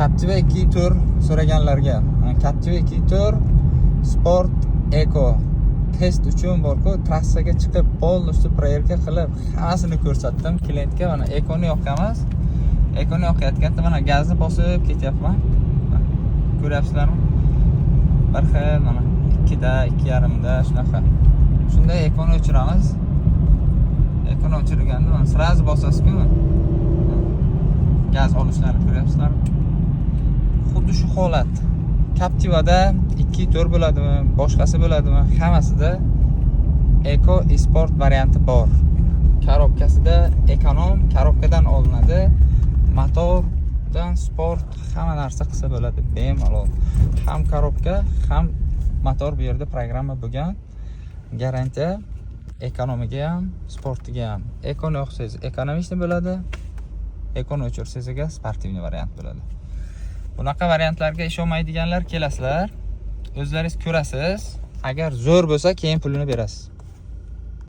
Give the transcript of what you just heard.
Captiva 2 tur so'raganlarga, Captiva 2 tur Sport Eco test uchun borku, trassaga chiqib, polностью проверка qilib, hammasini ko'rsatdim klientga. Mana Econi yoqqanmiz. Econi yoqayotganda mana gazni bosib ketyapman. Ko'ryapsizlarmi? Bir xil mana 2da, 2.5da shunaqa. Shunda Econi o'chiramiz. Econi o'chirganda mana sразу bosasiz-ku. Gaz olishlarini ko'ryapsizlarmi? Xuddi shu holat. Captivada 2 tur bo'ladimi, boshqasi bo'ladimi? Hammasida Eco Sport varianti bor. Korobkasida ekonom, korobkadan olinadi. Motordan sport hamma narsa qilsa bo'ladi, bemalol. Ham korobka, ham motor bu yerda programma bo'lgan. Garantiya ekonomiga ham, sportiga ham. Ekoni yoqsangiz ekonomistni bo'ladi. Ekoni o'chirsangiz sportivniy variant bo'ladi. Bunaqa variantlarga ishonmaydiganlar kelasizlar. O'zlaringiz ko'rasiz. Agar zo'r bo'lsa, keyin pulini berasiz.